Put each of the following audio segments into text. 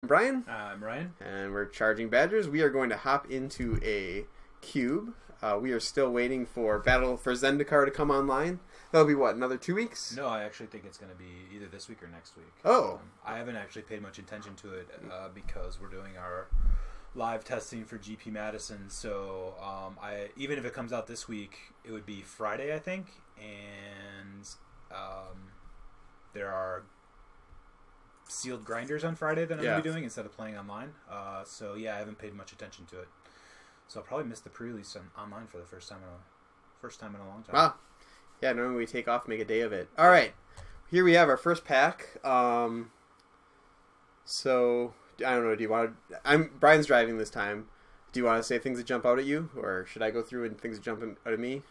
Brian, I'm Ryan. and we're Charging Badgers. We are going to hop into a cube. We are still waiting for Battle for Zendikar to come online. That'll be what, another 2 weeks? No, I actually think it's going to be either this week or next week. Oh. I haven't actually paid much attention to it because we're doing our live testing for GP Madison. So even if it comes out this week, it would be Friday, I think. And there are sealed grinders on Friday that I'm going to be doing instead of playing online. So yeah, I haven't paid much attention to it. So I'll probably miss the pre-release online for the first time in a long time. Wow. Yeah, normally we take off, make a day of it. All right. Here we have our first pack. So, I don't know, do you want to... Brian's driving this time. Do you want to say things that jump out at you? Or should I go through and things that jump out at me?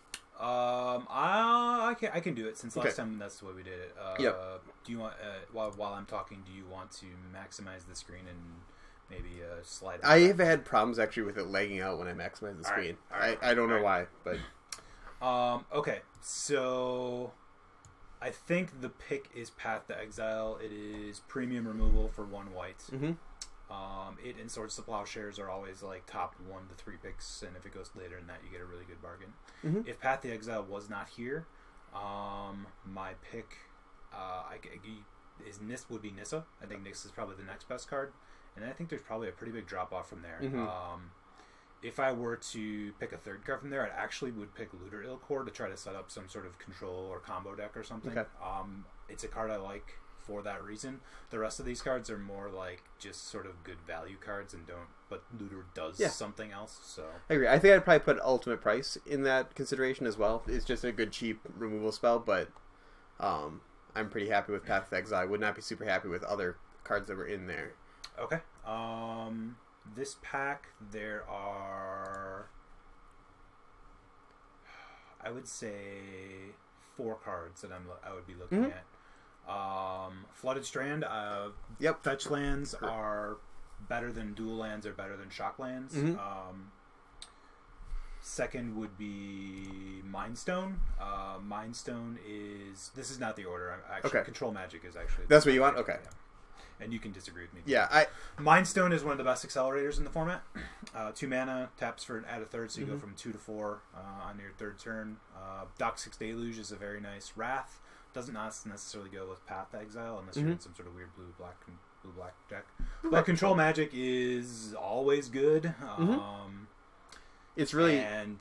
I can do it since last time that's the way we did it. Yep. Do you want while I'm talking? Do you want to maximize the screen and maybe slide it I back? have had problems actually with it lagging out when I maximize the screen. I don't know why, but okay, so I think the pick is Path to Exile. It is premium removal for 1 white. Mm-hmm. It and Swords to Plowshares are always like top 1 to 3 picks, and if it goes later than that, you get a really good bargain. Mm-hmm. If Path to Exile was not here, my pick would be Nissa. I think Nissa is probably the next best card, and I think there's probably a pretty big drop off from there. Mm-hmm. If I were to pick a third card from there, I actually would pick Looter Ilkor to try to set up some sort of control or combo deck or something. Okay. It's a card I like for that reason. The rest of these cards are more like just sort of good value cards and but Looter does something else. So I agree. I think I'd probably put Ultimate Price in that consideration as well. It's just a good cheap removal spell, but I'm pretty happy with Path to Exile. I would not be super happy with other cards that were in there. Okay. This pack, there are, I would say, 4 cards that I would be looking at. Flooded Strand. Fetch lands are better than dual lands or better than shock lands. Second would be Mindstone. Mindstone this is not the order. Actually, Control Magic is actually. That's what you want? Okay. Yeah. And you can disagree with me. Yeah, Mindstone is one of the best accelerators in the format. 2 mana, taps for add a third, so you go from 2 to 4 on your third turn. Dock 6 Deluge is a very nice Wrath. Doesn't necessarily go with Path to Exile unless you're in some sort of weird blue-black deck. But Control Magic is always good. It's really... And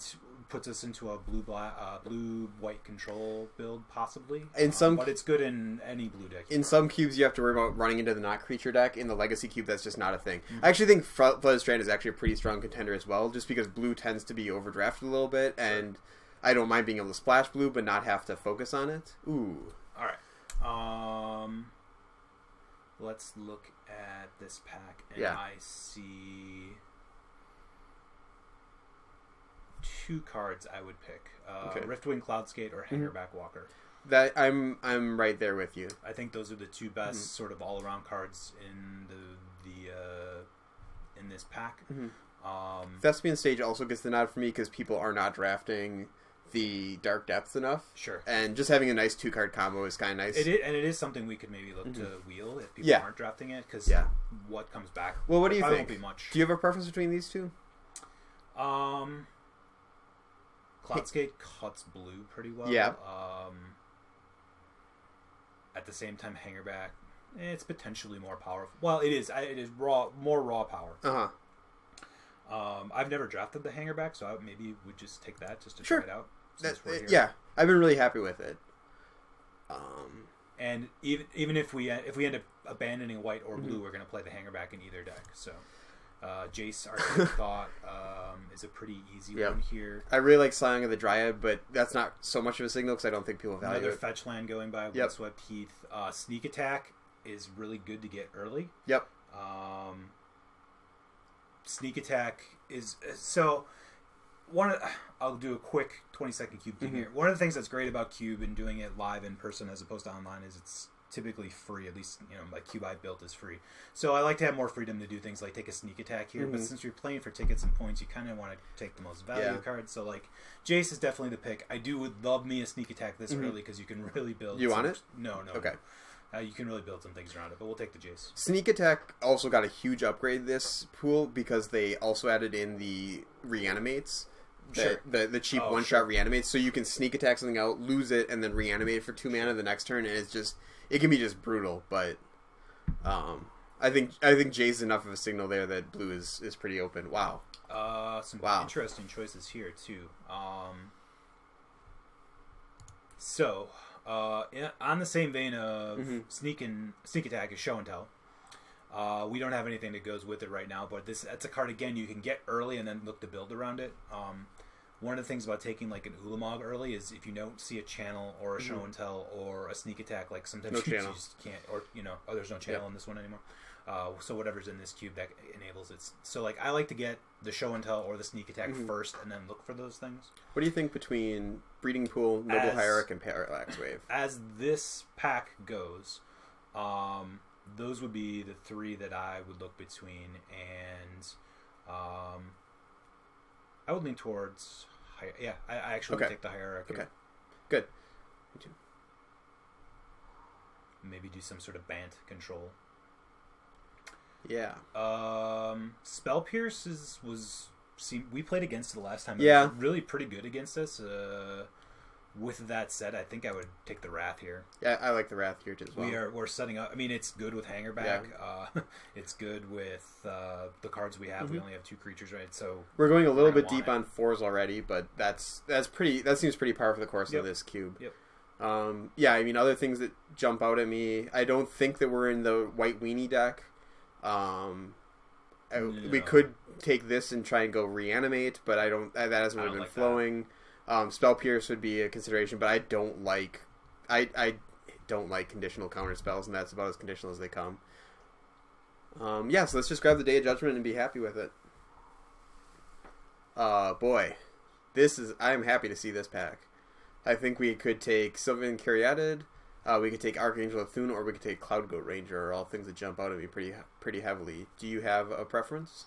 puts us into a blue-white control build, possibly. But it's good in any blue deck. In some cubes, you have to worry about running into the not-creature deck. In the Legacy cube, that's just not a thing. I actually think Flooded Strand is actually a pretty strong contender as well, just because blue tends to be overdrafted a little bit, and I don't mind being able to splash blue, but not have to focus on it. Ooh. Alright. Let's look at this pack, and I see 2 cards I would pick. Riftwing Cloudskate or Hangerback Walker. That I'm right there with you. I think those are the 2 best sort of all-around cards in in this pack. Thespian Stage also gets the nod for me because people are not drafting the Dark Depths enough. Sure. And just having a nice 2-card combo is kind of nice. It is something we could maybe look to wheel if people aren't drafting it, because what comes back well, what do you think? Won't be much. Do you have a preference between these 2? Cloudskate cuts blue pretty well. Yeah. At the same time, Hangerback, it's potentially more powerful. Well, it is. It is more raw power. I've never drafted the Hangerback, so I maybe would just take that just to try it out. Yeah, I've been really happy with it. And even if we end up abandoning white or blue, we're going to play the Hangerback in either deck. So. Jace, Arcane Thought is a pretty easy one here. I really like Song of the Dryad, but that's not so much of a signal because I don't think people value Another it. fetch land going by, Windswept Heath. Sneak Attack is really good to get early. Yep. Sneak Attack is... I'll do a quick 20-second Cube thing here. One of the things that's great about Cube and doing it live in person as opposed to online is it's typically free. At least, like Cube I built is free. So I like to have more freedom to do things like take a Sneak Attack here. But since you're playing for tickets and points, you kind of want to take the most value cards. So like Jace is definitely the pick. I would love me a Sneak Attack this early because you can really build. You want it? No. Okay. You can really build some things around it, but we'll take the Jace. Sneak Attack also got a huge upgrade this pool because they also added in the reanimates. The cheap one-shot reanimates. So you can Sneak Attack something out, lose it, and then reanimate it for 2 mana the next turn, and it can be just brutal, but I think Jace is enough of a signal there that blue is pretty open. Wow. Some interesting choices here, too. On the same vein of Sneak Attack is Show and Tell. We don't have anything that goes with it right now, but that's a card, again, you can get early and then look to build around it. One of the things about taking like an Ulamog early is if you don't see a channel or a Show and Tell or a Sneak Attack, like sometimes you just can't, or there's no channel in this one anymore. So whatever's in this cube that enables it. So like I like to get the Show and Tell or the Sneak Attack first and then look for those things. What do you think between Breeding Pool, Noble Hierarch, and Parallax Wave? As this pack goes, those would be the 3 that I would look between, and I would lean towards I actually would take the Hierarchy. Okay, good. Me too. Maybe do some sort of Bant control. Yeah. Spell Pierce we played against it the last time. Yeah. It was really pretty good against us. With that said, I think I would take the Wrath here. Yeah, I like the Wrath here as well. We're setting up. I mean, it's good with Hangerback. Yeah. It's good with the cards we have. We only have 2 creatures, right? So we're going a little bit deep on 4s already, but that seems pretty par for the course of this cube. Yep. Yeah, I mean, other things that jump out at me. I don't think that we're in the White Weenie deck. We could take this and try and go Reanimate, but I don't. That hasn't really been flowing. Spell Pierce would be a consideration, but I don't like conditional counter spells, and that's about as conditional as they come. So let's just grab the Day of Judgment and be happy with it. Boy, I am happy to see this pack. I think we could take Sylvan Caryatid, we could take Archangel of Thune, or we could take Cloud Goat Ranger, are all things that jump out at me pretty heavily. Do you have a preference?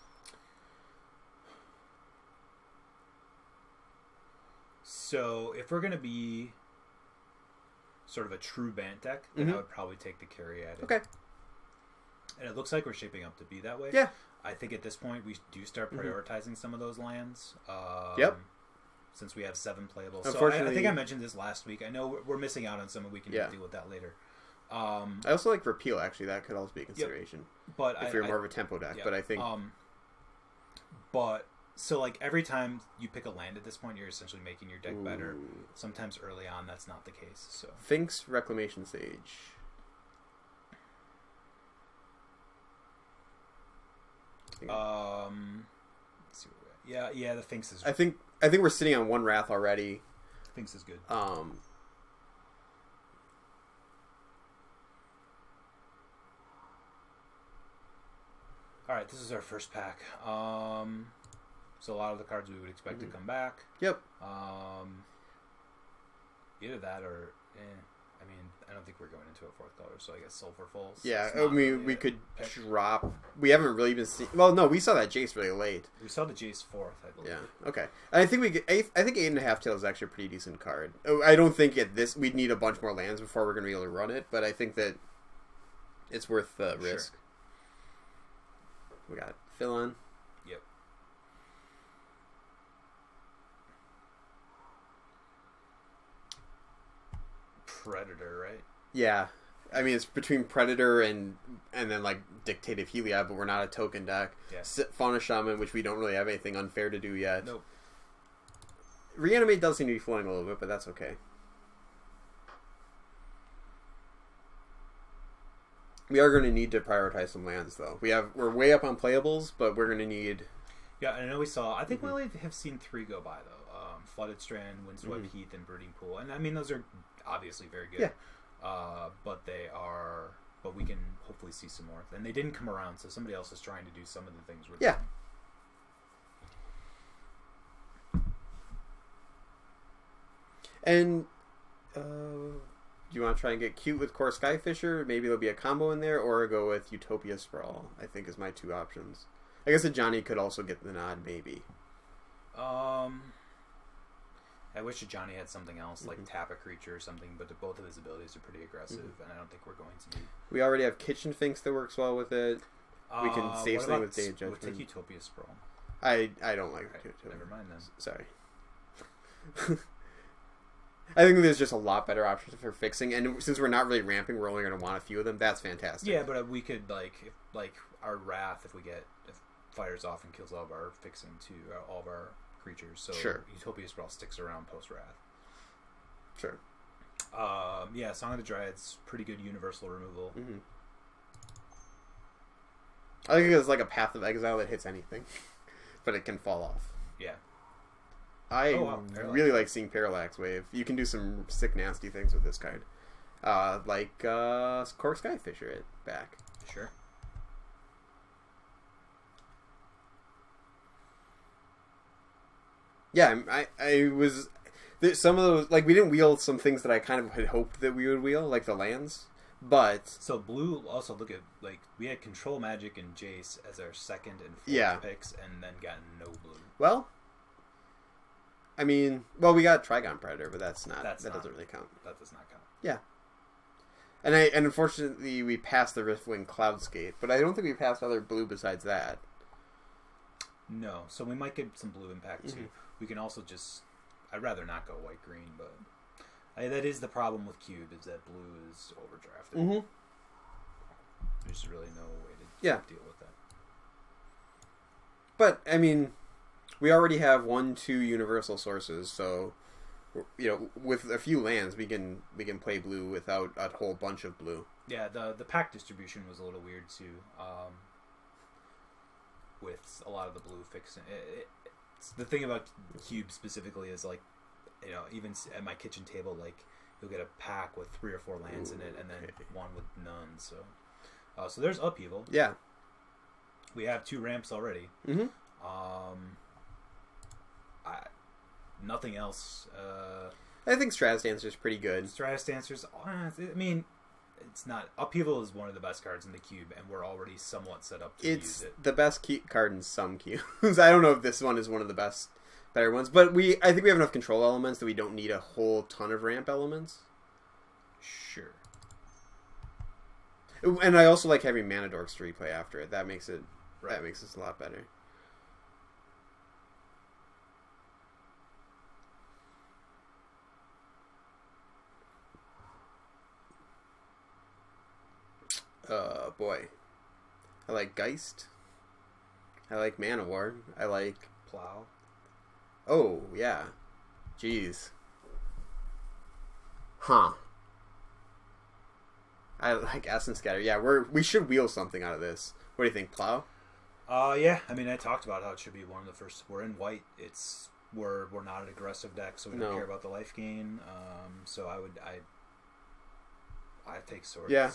So, if we're going to be sort of a true Bant deck, then I would probably take the Caryatid. Okay. And it looks like we're shaping up to be that way. Yeah. I think at this point we do start prioritizing some of those lands. Yep. Since we have 7 playables. Unfortunately, so I think I mentioned this last week. I know we're missing out on some, and we can deal with that later. I also like Repeal, actually. That could also be a consideration. Yep. But if you're more of a tempo deck. But I think... So, like, every time you pick a land at this point, you're essentially making your deck better. Sometimes early on, that's not the case. So Finks Reclamation Sage. Let's see where we're at. The Finks is... I think we're sitting on 1 Wrath already. Finks is good. Alright, this is our first pack. So a lot of the cards we would expect to come back. Yep. Either that or... I mean, I don't think we're going into a 4th color, so I guess Sulfur Falls. Yeah, I mean, we could drop... We haven't really been seeing... Well, no, we saw that Jace really late. We saw the Jace 4th, I believe. Yeah, okay. I think I think 8.5 Tails is actually a pretty decent card. I don't think we'd need a bunch more lands before we're going to be able to run it, but I think that it's worth the risk. We got Philon. Yep. Predator, right? Yeah. I mean, it's between Predator and then, like, Dictative Heliod, but we're not a token deck. Yeah. Fauna Shaman, which we don't really have anything unfair to do yet. Nope. Reanimate does seem to be flowing a little bit, but that's okay. We are going to need to prioritize some lands, though. We're way up on playables, but we're going to need... Yeah, I know we saw... I think we only have seen 3 go by, though. Flooded Strand, Windswept Heath, and Breeding Pool. And, I mean, those are obviously very good. Yeah. But they are... But we can hopefully see some more. And they didn't come around, so somebody else is trying to do some of the things we're doing. And... do you want to try and get cute with Core Skyfisher? Maybe there'll be a combo in there, or go with Utopia Sprawl, I think is my 2 options. I guess that Johnny could also get the nod, maybe. I wish that Johnny had something else, like tap a creature or something, but both of his abilities are pretty aggressive, and I don't think we're going to be. We already have Kitchen Finks that works well with it. We can save something with Day of Judgment. We'll take Utopia Sprawl. I don't like Utopia. Never mind then. Sorry. I think there's just a lot better options for fixing, and since we're not really ramping, we're only going to want a few of them. That's fantastic. Yeah, but we could like our Wrath if fires off and kills all of our fixing to all of our creatures. So sure. Utopia Sprawl sticks around post Wrath. Sure. Yeah, Song of the Dryad's pretty good universal removal. Mm-hmm. I think it's like a Path of Exile that hits anything, but it can fall off. Yeah. I really like seeing Parallax Wave. You can do some sick, nasty things with this card. Like Cork Skyfisher it back. Sure. Yeah, I was... Some of those... Like, we didn't wheel some things that I kind of had hoped that we would wheel, like the lands, but... So blue, also look at, like, we had Control Magic and Jace as our second and fourth picks, and then got no blue. Well... I mean, well, we got Trigon Predator, but that doesn't really count. That does not count. Yeah. And unfortunately, we passed the Riftwing Cloudskate, but I don't think we passed other blue besides that. No, so we might get some blue impact too. We can also just... I'd rather not go white-green, but... that is the problem with Cube, is that blue is overdrafted. There's really no way to deal with that. But, I mean... We already have 1-2 universal sources, so with a few lands we can play blue without a whole bunch of blue. Yeah, the pack distribution was a little weird too. With a lot of the blue fixing, the thing about Cube specifically is like, even at my kitchen table, like you'll get a pack with 3 or 4 lands in it, and then one with none. So, so there's upheaval. Yeah, we have 2 ramps already. Nothing else. I think Stratus Dancer is pretty good. Stratus Dancer's, I mean, it's not... Upheaval is one of the best cards in the cube, and we're already somewhat set up to use it. It's the best card in some cubes. I don't know if this one is one of the better ones, but I think we have enough control elements that we don't need a whole ton of ramp elements. Sure. And I also like having Mana Dorks to replay after it. That makes it a lot better. Boy. I like Geist. I like Manowar. I like... Plow. Oh, yeah. Jeez. Huh. I like Essence Scatter. Yeah, we should wheel something out of this. What do you think, Plow? Yeah. I mean, I talked about how it should be one of the first... We're in white. We're not an aggressive deck, so we don't care about the life gain. So I take Swords. Yeah.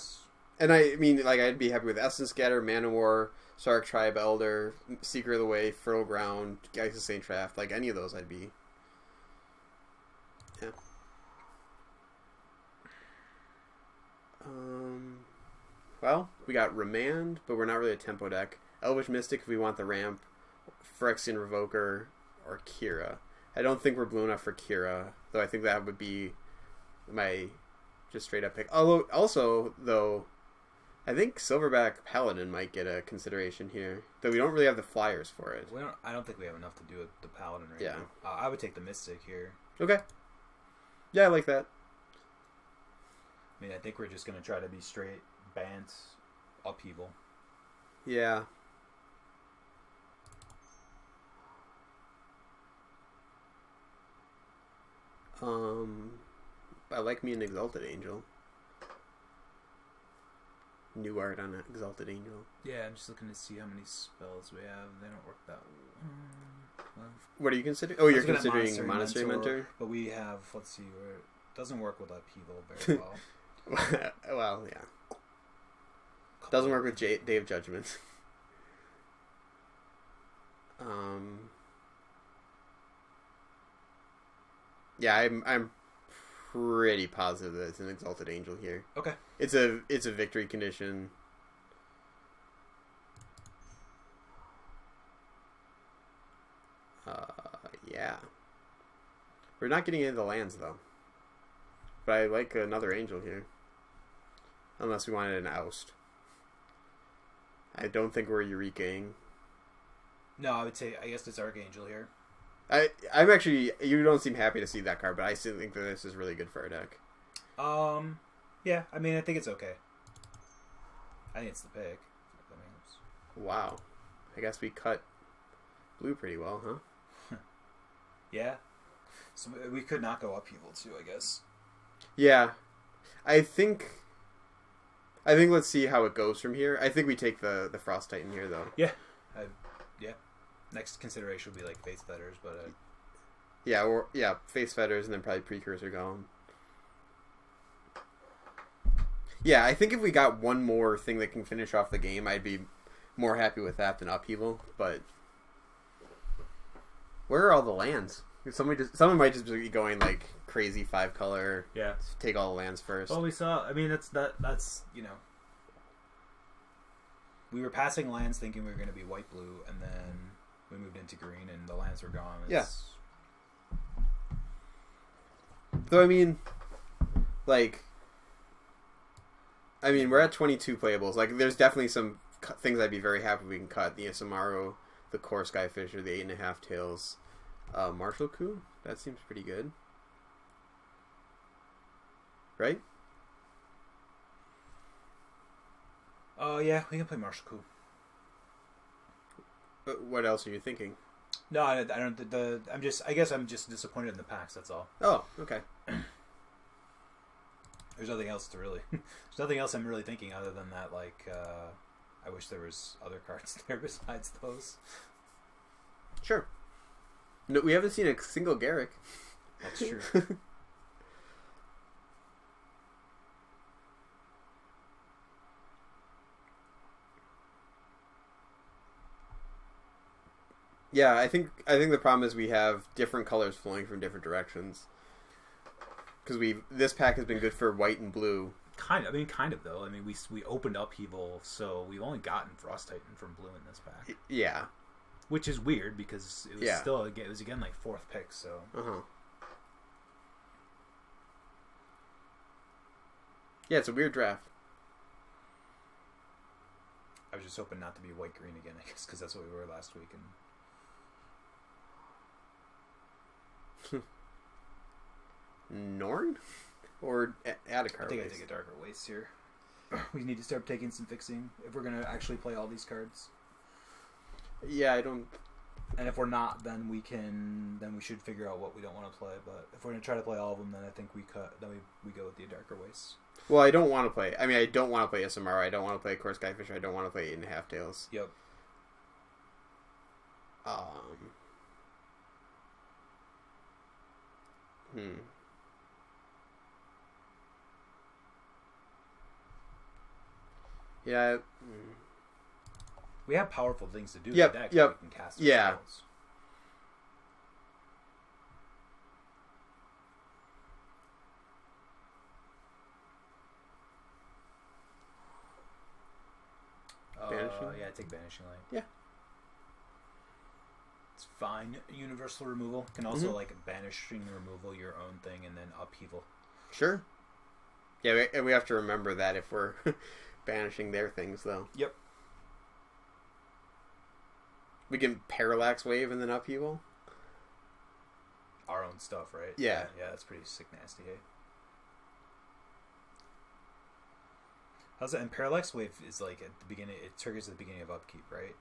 And I mean, like, I'd be happy with Essence Scatter, Manowar, Sark Tribe Elder, Seeker of the Way, Fertile Ground, Geist of Saint Draft. Like, any of those I'd be... Yeah. Well, we got Remand, but we're not really a tempo deck. Elvish Mystic if we want the ramp, Phyrexian Revoker, or Kira. I don't think we're blue enough for Kira, though I think that would be my just straight up pick. Although, also, though... I think Silverback Paladin might get a consideration here, though we don't really have the flyers for it. I don't think we have enough to do with the Paladin right now. I would take the Mystic here. Okay. Yeah, I like that. I mean, I think we're just going to try to be straight Bant Upheaval. Yeah. I like me an Exalted Angel. New art on an Exalted Angel. Yeah, I'm just looking to see how many spells we have. They don't work that well. What are you considering? Oh, you're considering Monastery Mentor? But we have, let's see, it doesn't work with Upheaval very well. Well, yeah. Doesn't work with Day of Judgment. Yeah, I'm pretty positive that it's an Exalted Angel here. Okay. It's a victory condition. Yeah. We're not getting into the lands, though. But I like another angel here. Unless we wanted an oust. I don't think we're Eurekaing. No, I would say, I guess it's Archangel here. I'm actually... You don't seem happy to see that card, but I still think that this is really good for our deck. Yeah, I mean, I think it's okay. I think it's the pick. Wow. I guess we cut blue pretty well, huh? Yeah. So we could not go upheaval too, I guess. Yeah. I think let's see how it goes from here. I think we take the Frost Titan here, though. Yeah. Yeah. Next consideration would be like Faith Fetters, but... Yeah, Face Fetters and then probably Precursor Golem. Yeah, I think if we got one more thing that can finish off the game, I'd be more happy with that than Upheaval, but... Where are all the lands? Someone might just be going like crazy 5-color. Yeah. Take all the lands first. Well, we saw. I mean, that's you know. We were passing lands thinking we were going to be white blue, and then we moved into green, and the lands were gone. So I mean, we're at 22 playables. Like, there's definitely some things I'd be very happy we can cut. The Isamaru, the Core Skyfisher, the 8.5 Tails. Marshall Coup? That seems pretty good. Right? Oh, yeah, we can play Marshall Coup. What else are you thinking? No, I don't. I guess I'm just disappointed in the packs. That's all. Oh, okay. There's nothing else to really. There's nothing else I'm really thinking other than that. Like, I wish there was other cards there besides those. Sure. No, we haven't seen a single Garrick. That's true. Yeah, I think the problem is we have different colors flowing from different directions. Because this pack has been good for white and blue. Kind of though. I mean, we opened Upheaval, so we've only gotten Frost Titan from blue in this pack. Yeah. Which is weird because it was it was again like 4th pick, so. Yeah, it's a weird draft. I was just hoping not to be white green again, I guess, because that's what we were last week. And Norn or Adhikar? I think I take a Darker Waste here. We need to start taking some fixing if we're gonna actually play all these cards. Yeah, I don't. And if we're not, then we should figure out what we don't want to play. But if we're gonna try to play all of them, then I think we go with the Darker Waste. Well, I don't want to play. I mean, I don't want to play SMR. I don't want to play Core Skyfisher. I don't want to play 8.5 Tails. Yep. Yeah. We have powerful things to do. Yep. In the deck Yep. We can cast yeah. Spells. Banishing? Yeah, take Banishing Light. Yeah. It's fine. Universal removal. Can also like banishing removal your own thing and then Upheaval. Sure. Yeah, we have to remember that if we're banishing their things, though. Yep. We can Parallax Wave and then Upheaval? Our own stuff, right? Yeah. Yeah, that's pretty sick nasty, hey? How's that? And Parallax Wave is like at the beginning, it triggers at the beginning of upkeep, right?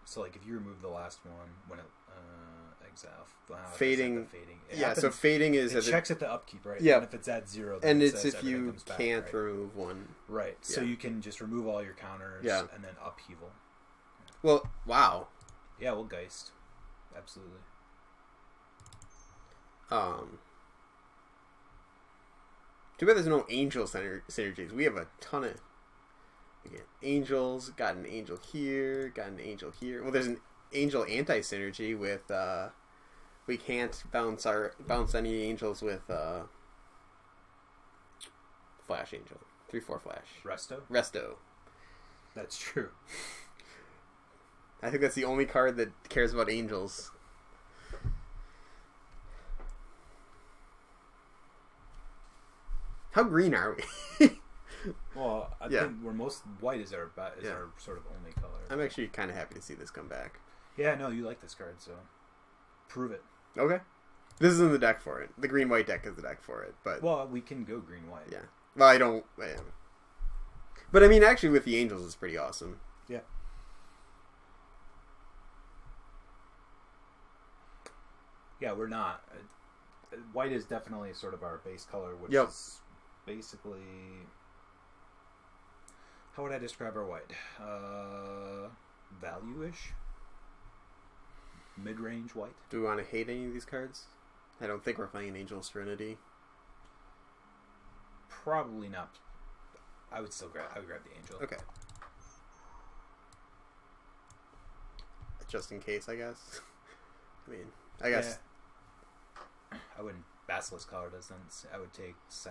So like if you remove the last one when it fading. It yeah, happens, so fading is it checks at the upkeep, right? Yeah. And if it's at 0, then and it it's says if you comes back, can't right? remove one. Right. So Yeah. you can just remove all your counters and then Upheaval. Well, wow. Yeah, we'll Geist. Absolutely. Too bad there's no angel synergies. We have a ton of angels. Got an angel here. Got an angel here. Well, there's an angel anti-synergy with. We can't bounce any angels with Flash Angel 3/4 Flash. Resto. That's true. I think that's the only card that cares about angels. How green are we? Well, I think we're most white is our sort of only color. I'm actually kind of happy to see this come back. Yeah, no, you like this card, so prove it. Okay. This isn't the deck for it. The green-white deck is the deck for it, but... Well, we can go green-white. Yeah. Well, I don't... But, I mean, actually, with the Angels, it's pretty awesome. Yeah. Yeah, we're not. White is definitely sort of our base color, which is basically... How would I describe our white? Value-ish? Mid-range white? Do we want to hate any of these cards? I don't think we're playing Angel Serenity. Probably not. I would grab the Angel. Okay. Just in case, I guess. I mean, I guess. Yeah. I wouldn't. Basilisk color doesn't. I would take the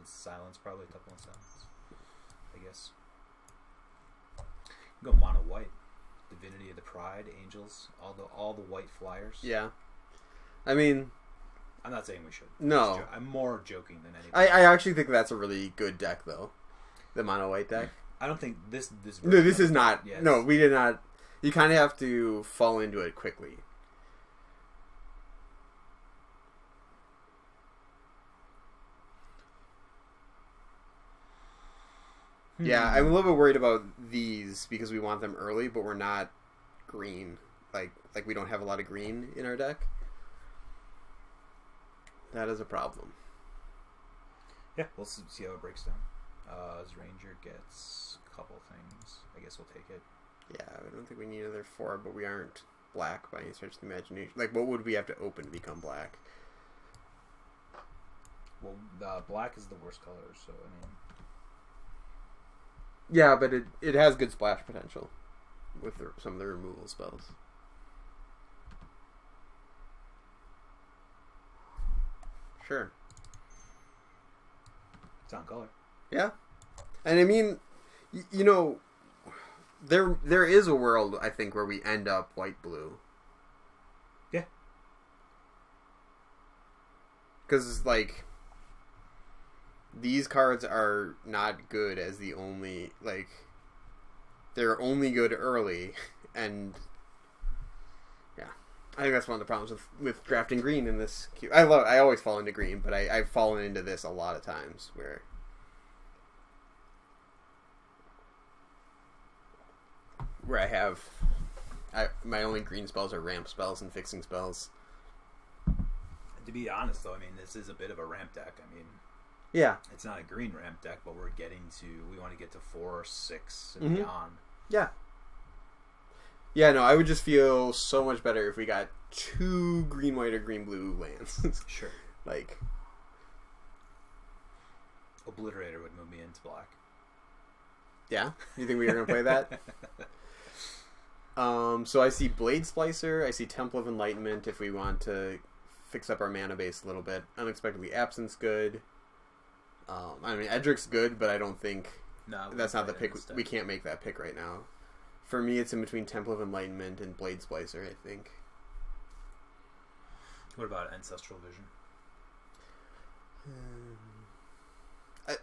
silence, probably a couple of silence. I guess. Go mono white. Divinity of the Pride, Angels, all the white flyers. Yeah. I mean, I'm not saying we should. No. I'm more joking than anything. I actually think that's a really good deck, though. The mono white deck. I don't think this. No, this is not. Yes. No, we did not. You kind of have to fall into it quickly. Yeah, I'm a little bit worried about these because we want them early, but we're not green. Like we don't have a lot of green in our deck. That is a problem. Yeah, we'll see how it breaks down. As Ranger gets a couple things, I guess we'll take it. Yeah, I don't think we need another 4, but we aren't black by any stretch of the imagination. Like, what would we have to open to become black? Well, black is the worst color, so I mean... Yeah, but it has good splash potential with some of the removal spells. Sure. It's on color. Yeah. And I mean, you know, there is a world, I think, where we end up white-blue. Yeah. Because, like... These cards are not good as the only, like, they're only good early, and, yeah. I think that's one of the problems with drafting green in this queue. I always fall into green, but I've fallen into this a lot of times, where I have, my only green spells are ramp spells and fixing spells. To be honest, though, I mean, this is a bit of a ramp deck, I mean... Yeah. It's not a green ramp deck, but we want to get to 4 or 6 and beyond. Yeah. Yeah, no, I would just feel so much better if we got 2 green-white or green-blue lands. Sure. Like... Obliterator would move me into black. Yeah? You think we were going to play that? So I see Blade Splicer, I see Temple of Enlightenment if we want to fix up our mana base a little bit. Unexpectedly Absence good. I mean, Edric's good, but I don't think that's not the pick. We can't make that pick right now. For me, it's in between Temple of Enlightenment and Blade Splicer, I think. What about Ancestral Vision?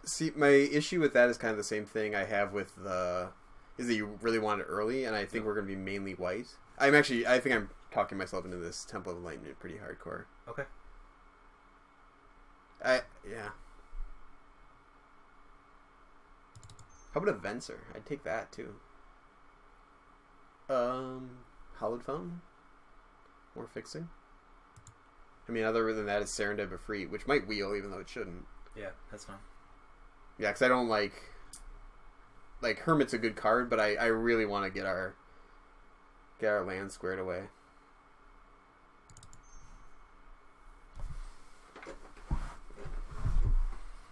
See, my issue with that is kind of the same thing I have with is that you really want it early, and I think we're going to be mainly white. I think I'm talking myself into this Temple of Enlightenment pretty hardcore. Okay. Yeah. How about a Venser? I'd take that too. Hallowed Fountain? More fixing? I mean, other than that, it's Serendib Efreet, which might wheel even though it shouldn't. Yeah, that's fine. Yeah, because I don't like Hermit's a good card, but I really want to get our land squared away.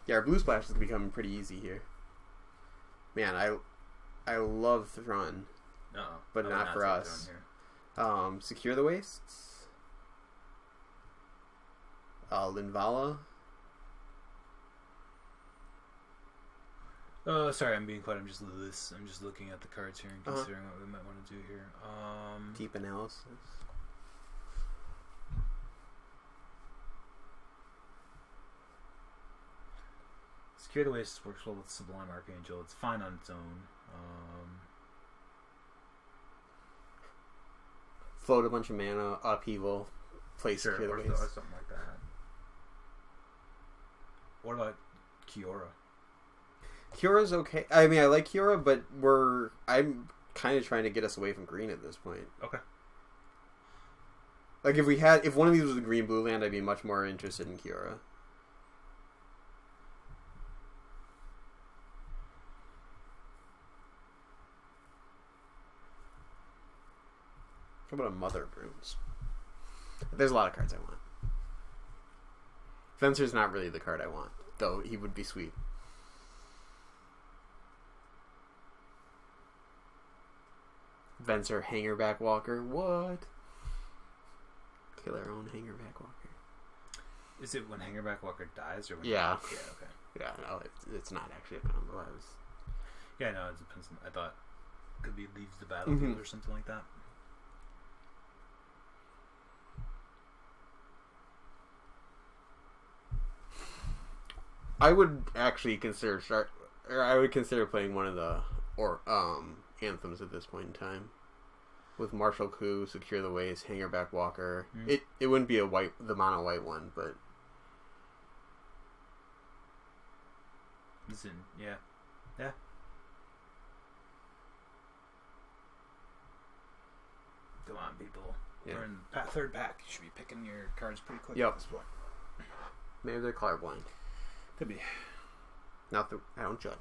Yeah, our blue splash is becoming pretty easy here. Man, I love Thrun, but not for us. Secure the Wastes. Linvala. Sorry, I'm being quiet. I'm just looking at the cards here and considering what we might want to do here. Deep analysis. Secure the Waste works well with Sublime Archangel. It's fine on its own. Float a bunch of mana, upheaval, play Secure the Waste. Or something like that. What about Kiora? Kiora's okay. I mean, I like Kiora, but I'm kind of trying to get us away from green at this point. Okay. Like, if one of these was a green-blue land, I'd be much more interested in Kiora. How about a Mother of Runes? There's a lot of cards I want. Venser's not really the card I want, though he would be sweet. Venser Hangerback Walker. What? Kill our own Hangerback Walker. Is it when Hangerback Walker dies or when? Yeah. Yeah. Okay. Yeah. No, it's not actually a combo. Yeah. No, it depends. I thought it could be leaves the battlefield or something like that. I would actually consider playing one of the anthems at this point in time, with Martial Coup, Secure the Waste, Hangerback Walker. It wouldn't be the mono white one, but Yeah. Come on, people. Yeah. We're in third pack. You should be picking your cards pretty quick Yep. at this point. Maybe they're colorblind. Could be. I don't judge.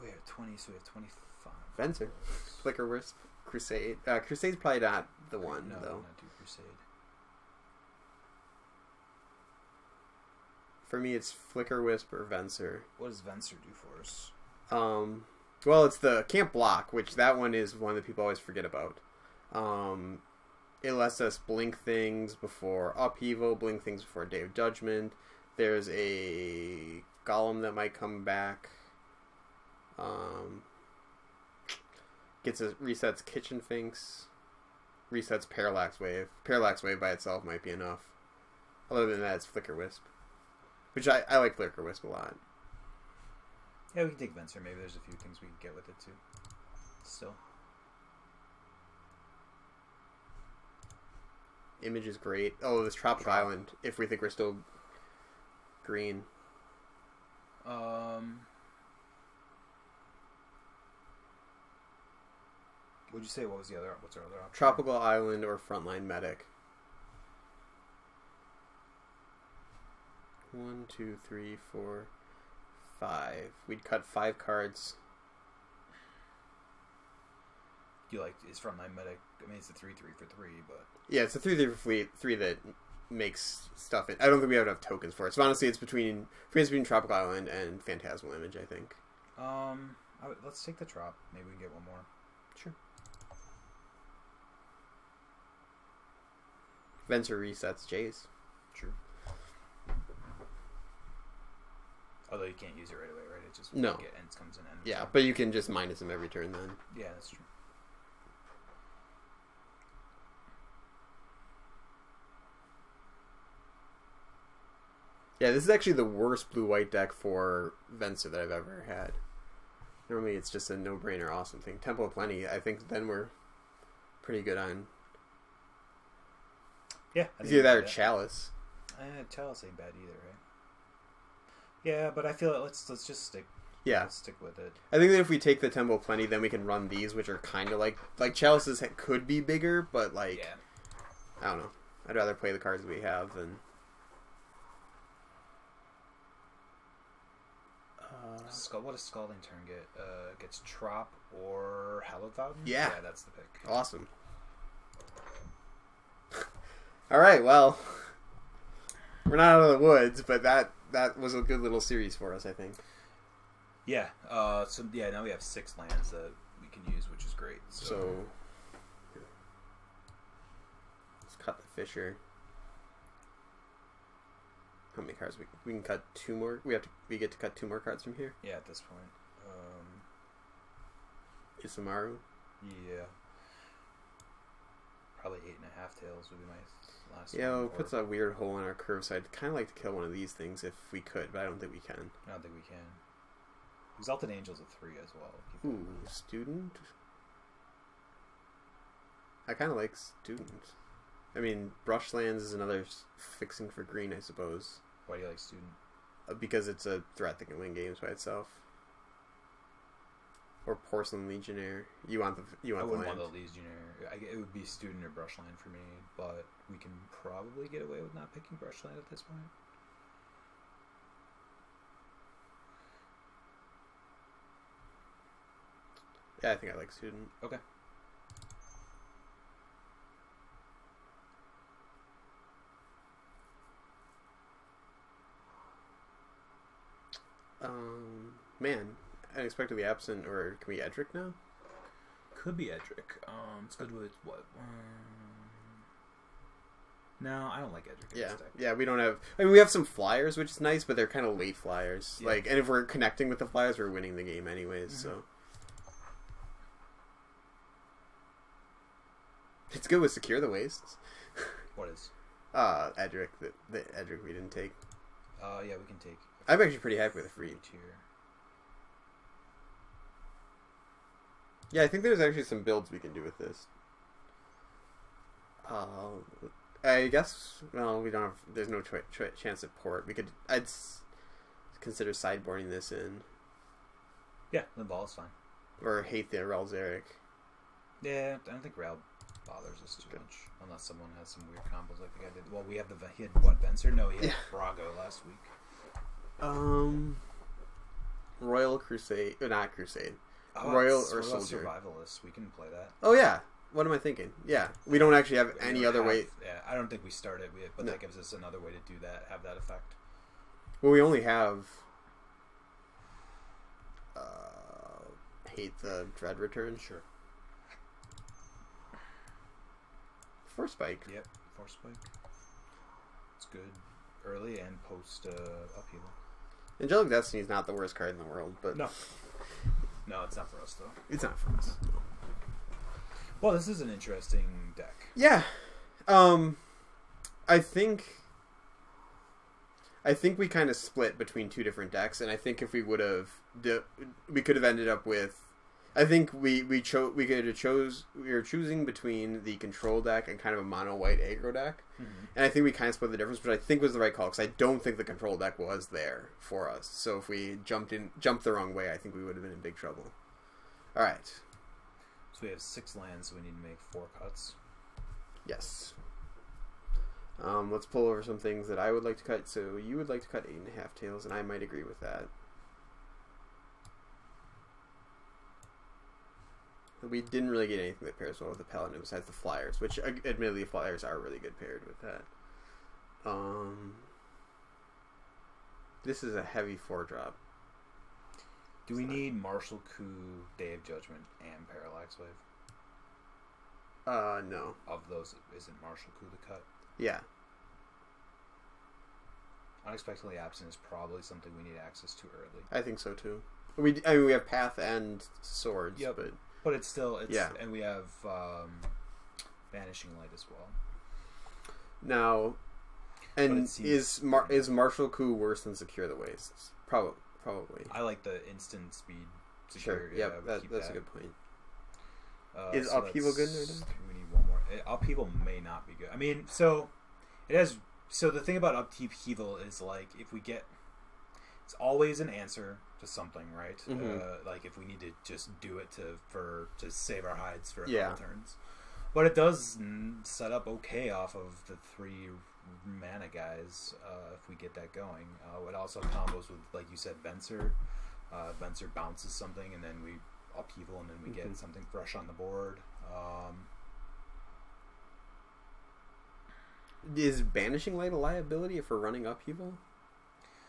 We have 20, so we have 25. Venser, Flicker Wisp, Crusade. Crusade's probably not the one, No, though. not do Crusade. For me, it's Flicker Wisp or Venser. What does Venser do for us? Well, it's the Can't Block, which that one is one that people always forget about. It lets us blink things before upheaval, blink things before Day of Judgment. There's a Golem that might come back. Resets Kitchen Finks. Resets Parallax Wave. Parallax Wave by itself might be enough. Other than that, it's Flicker Wisp. Which I like Flicker Wisp a lot. Yeah, we can take Venser. Maybe there's a few things we can get with it too. Still. Image is great. Oh, this Tropic Island, if we think we're still green. What'd you say? What's our other option? Tropical Island or Frontline Medic. 1, 2, 3, 4, 5. We'd cut 5 cards. You like is Frontline Medic? I mean, it's a 3/3 for 3, but Yeah, it's a 3/3 for fleet, 3 that makes stuff. I don't think we have enough tokens for it. So honestly, it's between Tropical Island and Phantasmal Image, I think. Let's take the Trop. Maybe we can get one more. Sure. Venser resets Jays. True. Although you can't use it right away, right? It just No. ends comes in end. Yeah, but you can just minus him every turn then. Yeah, that's true. Yeah, this is actually the worst blue-white deck for Venser that I've ever had. Normally it's just a no-brainer awesome thing. Temple of Plenty, I think then we're pretty good on. Yeah. It's either that or Chalice. Chalice ain't bad either, right? Yeah, but I feel like let's just stick. Yeah. Let's stick with it. I think that if we take the Temple of Plenty, then we can run these, which are kind of like Chalice's could be bigger, but like, Yeah. I don't know. I'd rather play the cards we have than. What does Scalding Turn get? Gets Trop or Hallowed Fountain? Yeah. Yeah, that's the pick. Awesome. All right, well, we're not out of the woods, but that was a good little series for us, I think. Yeah. Now we have 6 lands that we can use, which is great. So let's cut the Fisher. How many cards we can cut? 2 more. We get to cut 2 more cards from here. Yeah, at this point. Isamaru. Yeah. Probably 8.5 tails would be nice. last Yeah, one. it puts a weird hole in our curve, so I'd kind of like to kill one of these things if we could, but I don't think we can. I don't think we can. Exalted Angel's a 3 as well. Ooh, student? I kind of like student. I mean, Brushlands is another fixing for green, I suppose. Why do you like student? Because it's a threat that can win games by itself. Or Porcelain Legionnaire. You want the I wouldn't land. want the Legionnaire. It would be student or Brushland for me, but we can probably get away with not picking Brushland at this point. Yeah, I think I like student. Okay. Man, unexpectedly absent, or can we Edric now? Could be Edric. It's good with what? No, I don't like Edric. In Yeah, this deck. yeah, we don't have. I mean, we have some flyers, which is nice, but they're kind of late flyers. Yeah. Like, and if we're connecting with the flyers, we're winning the game anyways. So it's good with Secure the Wastes. What is? Edric, the Edric we didn't take. Yeah, we can take. I'm actually pretty happy with the free. Tier. Yeah, I think there's actually some builds we can do with this. I guess. Well, we don't have. There's no chance at port. I'd consider sideboarding this in, Yeah, the ball is fine. or hate the Relzeric. Yeah, I don't think Rail bothers us too much, unless someone has some weird combos like the guy did. Well, we have he had what, Venser? No, he had Brago last week. Royal Crusade, not Crusade. Oh, Royal what or about Soldier. Survivalists? We can play that. Oh yeah. What am I thinking? Yeah, we don't actually have any other way. Yeah, I don't think we started with it, but No. that gives us another way to do that, have that effect. Well, we only have. Hate the Dread Return. Sure. Force Spike. Yep, Force Spike. It's good early and post upheaval. Angelic Destiny is not the worst card in the world, but No, it's not for us though. it's not for us. Well, this is an interesting deck. Yeah, I think we kind of split between two different decks, and I think if we would have, we could have ended up with. I think we could have we were choosing between the control deck and kind of a mono white aggro deck, and I think we kind of split the difference, which I think was the right call because I don't think the control deck was there for us. So if we jumped the wrong way, I think we would have been in big trouble. All right. So we have 6 lands, so we need to make 4 cuts. Yes. Let's pull over some things that I would like to cut. So you would like to cut 8.5 tails, and I might agree with that. We didn't really get anything that pairs well with the Paladin besides the Flyers, which admittedly Flyers are really good paired with that. This is a heavy 4-drop. Do we need Martial Coup, Day of Judgment, and Parallax Wave? No. Of those, isn't Martial Coup the cut? Yeah. Unexpectedly Absent is probably something we need access to early. I think so too. We have Path and Swords, Yep. But it's still, Yeah. And we have Vanishing Light as well. Now, and is Martial Coup worse than Secure the Wastes? Probably. I like the instant speed. Sure. Yeah, Yep. That's a good point. Is so Upheaval good right now? We need one more. Upheaval may not be good. I mean, so it has. So the thing about Upheaval is like if we get, it's always an answer to something, right? Like if we need to just do it to save our hides for a couple turns, but it does set up okay off of the 3 mana guys if we get that going. It also combos with, like you said, Venser. Venser bounces something, and then we Upheaval, and then we get something fresh on the board. Is Banishing Light a liability if we're running Upheaval?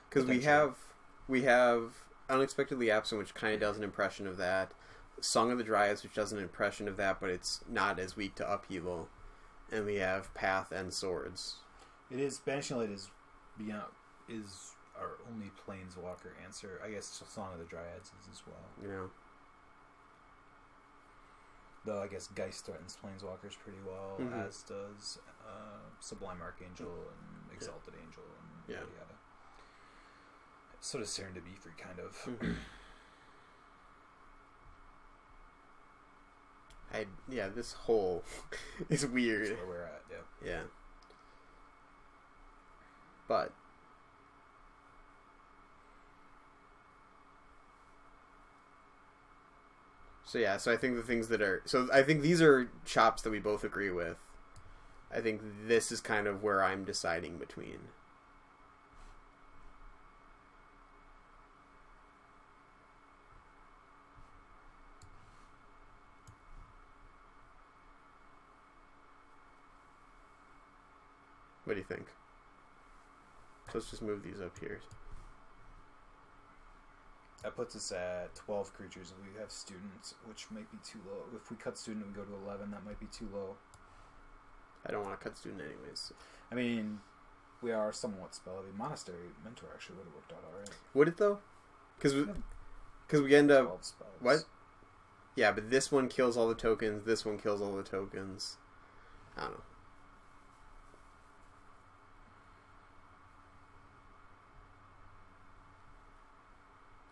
Because we have Unexpectedly Absent, which kind of does an impression of that. Song of the Dryads, which does an impression of that, but it's not as weak to Upheaval. And we have Path and Swords. It is Banishing Light is our only Planeswalker answer. I guess Song of the Dryads is as well. Yeah. Though I guess Geist threatens Planeswalkers pretty well, Mhm. as does Sublime Archangel and Exalted Angel and yada yada. Sort of serendipity free, kind of. Mhm. This whole is weird. That's where we're at, yeah. Yeah. But so I think the things that are I think these are chops that we both agree with. I think this is kind of where I'm deciding between. What do you think? So let's just move these up here. That puts us at 12 creatures, and we have students, which might be too low. If we cut student and we go to 11, that might be too low. I don't want to cut student anyways. I mean, we are somewhat spell-heavy. Monastery Mentor actually would have worked out alright. Would it though? Because we end up 12 spells. What? Yeah, but this one kills all the tokens. This one kills all the tokens. I don't know.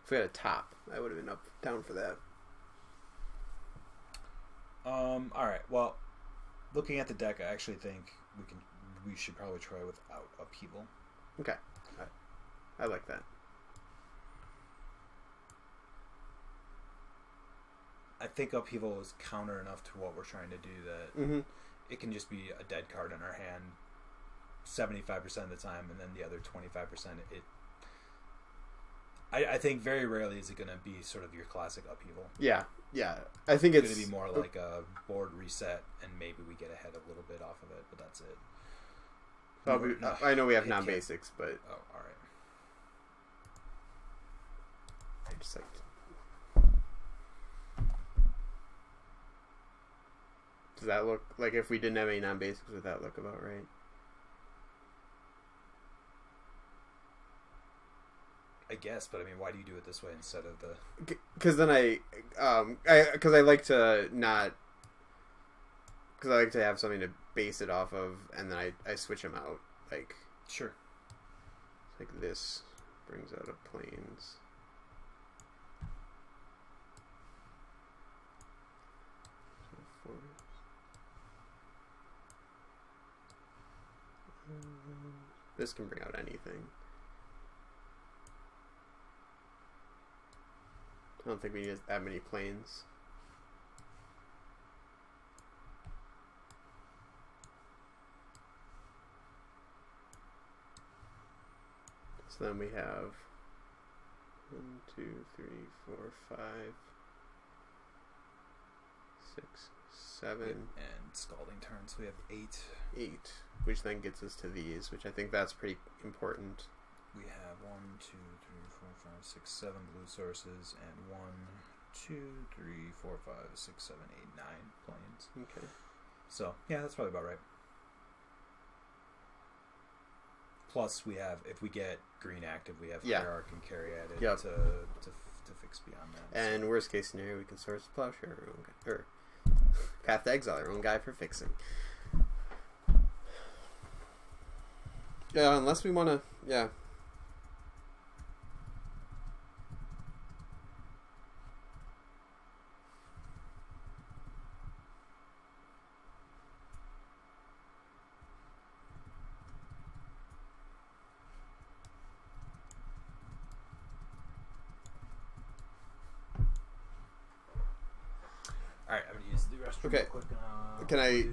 If we had a top, I would have been down for that. Alright, well, looking at the deck, I actually think we should probably try without Upheaval. Okay. I like that. I think Upheaval is counter enough to what we're trying to do that it can just be a dead card in our hand 75% of the time, and then the other 25% I think very rarely is it going to be sort of your classic Upheaval. Yeah. I think it's going to be more like a board reset, and maybe we get ahead a little bit off of it, but that's it. I know we have non-basics, but oh, all right. I just does that look like if we didn't have any non-basics? Would that look about right? I guess, but I mean, why do you do it this way instead of the? Because then I like to not, because I like to have something to base it off of, and then I switch them out. Like Sure. Like this brings out a planes. This can bring out anything. I don't think we need that many planes. So then we have 1, 2, 3, 4, 5, 6, 7, and Scalding Turns. We have 8, which then gets us to these, which I think that's pretty important. We have 1, 2, 3, 4, 5, 6, 7 blue sources, and 1, 2, 3, 4, 5, 6, 7, 8, 9 planes. Okay. So yeah, that's probably about right. Plus, we have, if we get green active, we have Hierarch and Carry added to fix beyond that. And so, worst case scenario, we can source Plowshare, our own guy, or Path to Exile, our own guy for fixing. Yeah, unless we want to, yeah. Alright, I'm going to use the restroom real quick. Can I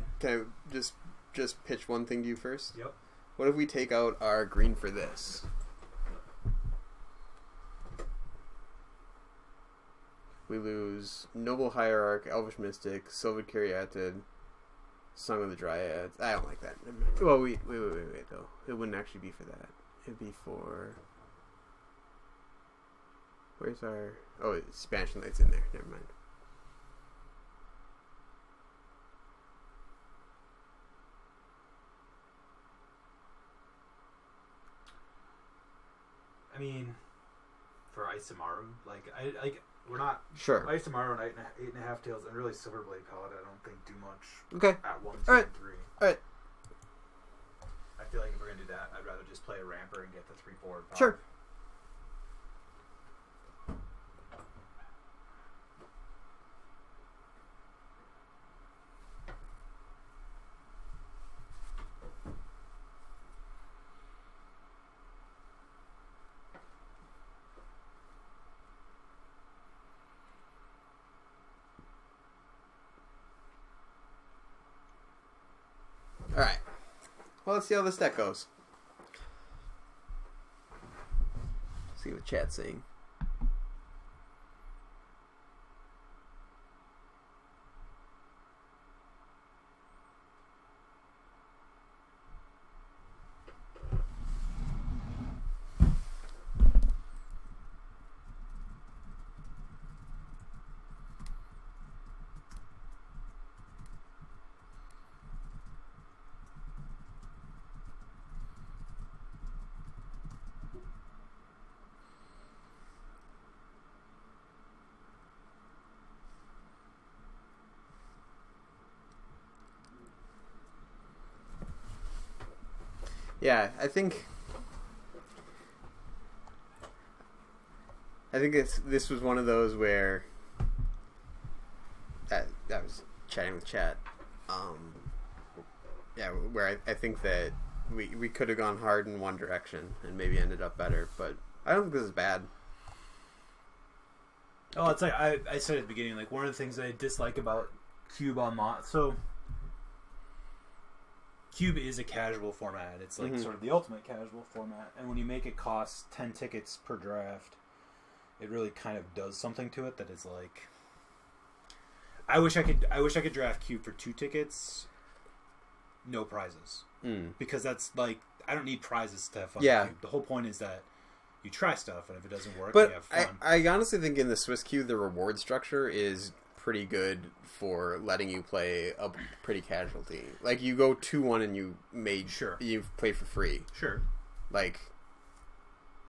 just pitch one thing to you first? Yep. What if we take out our green for this? We lose Noble Hierarch, Elvish Mystic, Sylvan Caryatid, Song of the Dryads. I don't like that. Well, wait, though. It wouldn't actually be for that. It'd be for... Where's our... Oh, Expansion Light's in there. Never mind. I mean, for Isamaru. We're not Sure. Isamaru and 8.5 Tails and really Silverblade Paladin. I don't think do much. Okay. At 1, 2, All right. and 3. All right. I feel like if we're gonna do that, I'd rather just play a ramper and get the 3, 4, and 5. Sure. Alright. Well, let's see how this deck goes. See what chat's saying. Yeah, I think this was one of those where I was chatting with chat. Yeah, where I think that we could have gone hard in one direction and maybe ended up better, but I don't think this is bad. Oh, it's like I said at the beginning, like one of the things I dislike about Cube on mod. So Cube is a casual format. It's like sort of the ultimate casual format, and when you make it cost 10 tickets per draft, it really kind of does something to it that is like. I wish I could draft Cube for 2 tickets, no prizes, because that's like I don't need prizes to have fun. Yeah, with Cube. The whole point is that you try stuff, and if it doesn't work, but you have fun. I honestly think in the Swiss Cube, the reward structure is pretty good for letting you play a pretty casualty. Like you go 2-1 and you play for free. Sure. Like